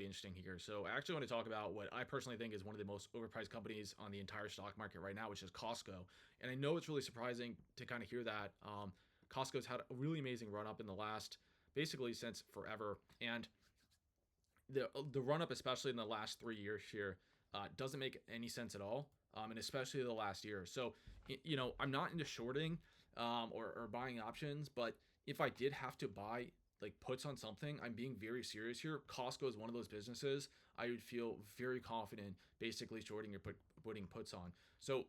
interesting here. So I actually want to talk about what I personally think is one of the most overpriced companies on the entire stock market right now, which is Costco. And I know it's really surprising to kind of hear that. Costco's had a really amazing run up in the last, basically since forever, and the run up, especially in the last 3 years here, doesn't make any sense at all. And especially the last year. So, I'm not into shorting or buying options, but if I did have to buy like puts on something, I'm being very serious here. Costco is one of those businesses I would feel very confident basically shorting or putting puts on. So,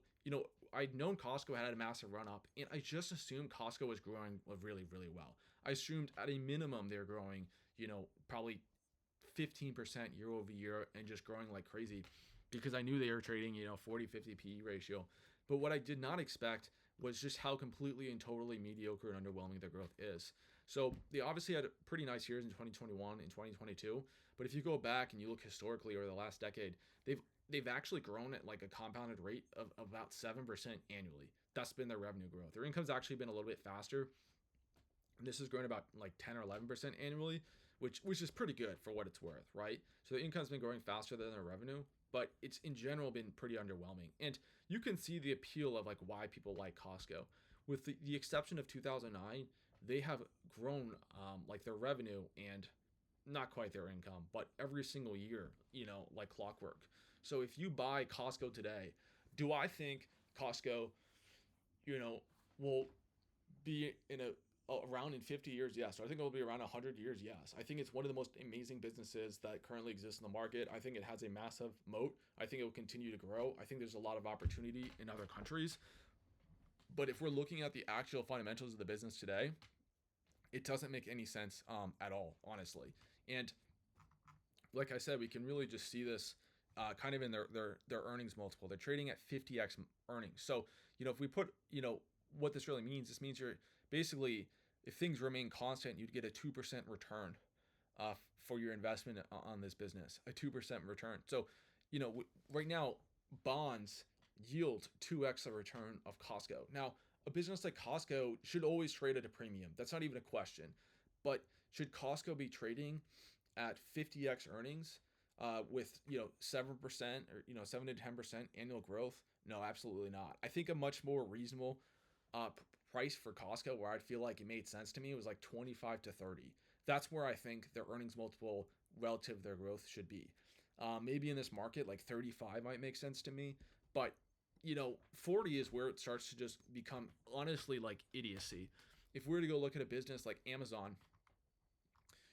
I'd known Costco had a massive run up, and I just assumed Costco was growing really, really well. I assumed at a minimum they're growing, probably 15% year over year and just growing like crazy because I knew they were trading, 40, 50 PE ratio. But what I did not expect was just how completely and totally mediocre and underwhelming their growth is. So they obviously had pretty nice years in 2021 and 2022. But if you go back and you look historically over the last decade, they've actually grown at like a compounded rate of about 7% annually. That's been their revenue growth. Their income's actually been a little bit faster. This has grown about like 10 or 11% annually, which is pretty good for what it's worth, right? So the income's been growing faster than their revenue, but it's in general been pretty underwhelming. And you can see the appeal of like why people like Costco. With the exception of 2009, they have grown like their revenue and not quite their income, but every single year, like clockwork. So if you buy Costco today, do I think Costco, you know, will be in a around in 50 years? Yes. So I think it'll be around 100 years? Yes. I think it's one of the most amazing businesses that currently exists in the market. I think it has a massive moat. I think it will continue to grow. I think there's a lot of opportunity in other countries. But if we're looking at the actual fundamentals of the business today, it doesn't make any sense at all, honestly. And like I said, we can really just see this kind of in their earnings multiple. They're trading at 50x earnings. So, if we put, what this really means, this means you're basically, if things remain constant, you'd get a 2% return for your investment on this business, a 2% return. So, right now, bonds yield 2x the return of Costco. Now, a business like Costco should always trade at a premium. That's not even a question. But should Costco be trading at 50x earnings with 7% or 7 to 10% annual growth? No, absolutely not. I think a much more reasonable price for Costco, where I'd feel like it made sense to me, was like 25 to 30. That's where I think their earnings multiple relative to their growth should be. Maybe in this market, like 35 might make sense to me, but 40 is where it starts to just become honestly like idiocy. If we were to go look at a business like Amazon,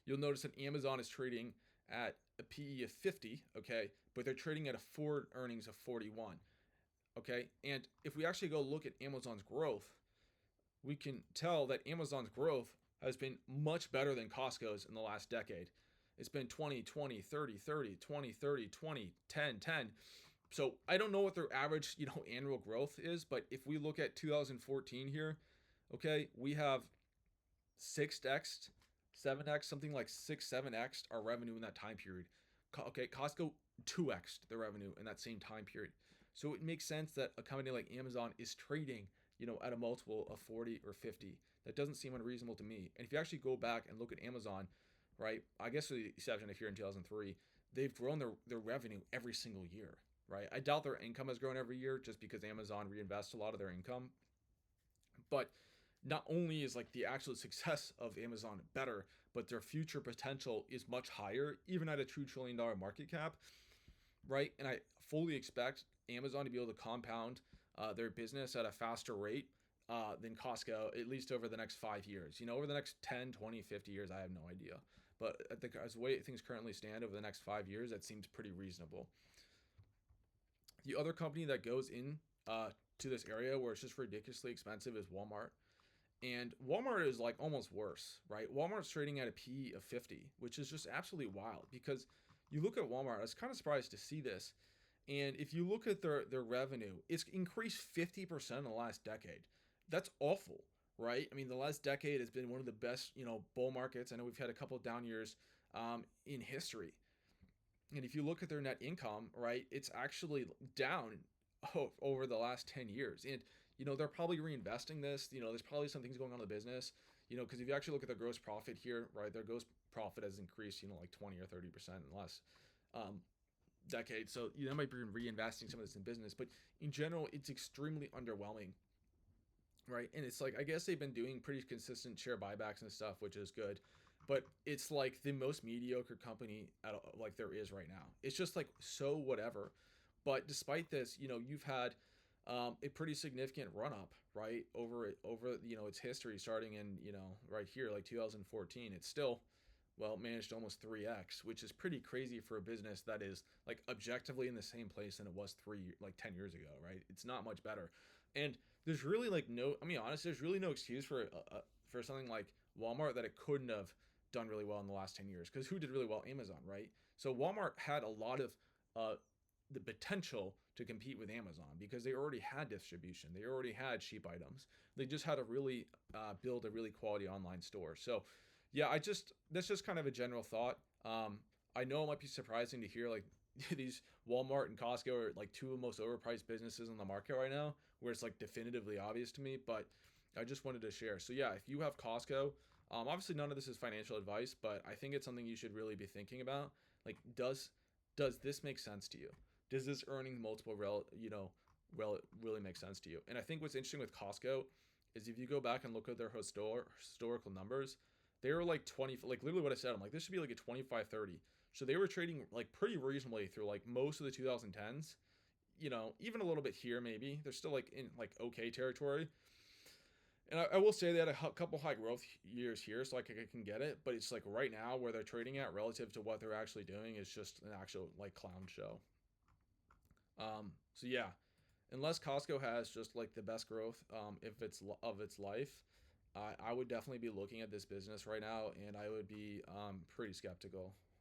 you'll notice that Amazon is trading at a PE of 50, okay, but they're trading at a forward earnings of 41, okay? And if we actually go look at Amazon's growth, we can tell that Amazon's growth has been much better than Costco's in the last decade. It's been 20, 20, 30, 30, 20, 30, 20, 10, 10. So I don't know what their average, annual growth is, but if we look at 2014 here, okay, we have 6x, 7x, something like 6, 7x our revenue in that time period. Okay, Costco 2x their revenue in that same time period. So it makes sense that a company like Amazon is trading, at a multiple of 40 or 50. That doesn't seem unreasonable to me. And if you actually go back and look at Amazon, right, I guess with the exception of here in 2003, they've grown their revenue every single year, right? I doubt their income has grown every year just because Amazon reinvests a lot of their income. But not only is like the actual success of Amazon better, but their future potential is much higher, even at a $2 trillion market cap, right? And I fully expect Amazon to be able to compound their business at a faster rate than Costco, at least over the next 5 years. Over the next 10, 20, 50 years, I have no idea. But as the way things currently stand over the next 5 years, that seems pretty reasonable. The other company that goes in to this area where it's just ridiculously expensive is Walmart. And Walmart is like almost worse, right? Walmart's trading at a PE of 50, which is just absolutely wild because you look at Walmart, I was kind of surprised to see this. And if you look at their revenue, it's increased 50% in the last decade. That's awful, right? I mean, the last decade has been one of the best, bull markets. I know we've had a couple of down years in history. And if you look at their net income, right, it's actually down over the last 10 years. And, they're probably reinvesting this. There's probably some things going on in the business, because if you actually look at their gross profit here, right, their gross profit has increased, like 20 or 30% in the last um, decade. So that might be reinvesting some of this in business, but in general, it's extremely underwhelming, right? And it's like I guess they've been doing pretty consistent share buybacks and stuff, which is good, but it's like the most mediocre company like there is right now. It's just like so whatever. But despite this, you've had a pretty significant run up, right, over its history, starting in right here like 2014. It's still managed almost 3x, which is pretty crazy for a business that is like objectively in the same place than it was 10 years ago, right? It's not much better. And there's really like no, I mean, honestly, there's really no excuse for something like Walmart that it couldn't have done really well in the last 10 years. Because who did really well? Amazon, right? So Walmart had a lot of uh, the potential to compete with Amazon because they already had distribution, they already had cheap items. They just had to really build a really quality online store. So yeah, that's just kind of a general thought. I know it might be surprising to hear like these Walmart and Costco are like two of the most overpriced businesses in the market right now, where it's like definitively obvious to me, but I just wanted to share. So yeah, if you have Costco, obviously none of this is financial advice, but I think it's something you should really be thinking about. Like, does this make sense to you? Does this earning multiple really make sense to you? And I think what's interesting with Costco is if you go back and look at their historical numbers, they were like 20, like literally what I said. I'm like, this should be like a 25-30. So they were trading like pretty reasonably through like most of the 2010s. Even a little bit here maybe. They're still like in like okay territory. And I will say they had a couple high growth years here, so like I can get it. But it's like right now where they're trading at relative to what they're actually doing is just an actual like clown show. So yeah, unless Costco has just like the best growth, if it's of its life, I would definitely be looking at this business right now, and I would be pretty skeptical.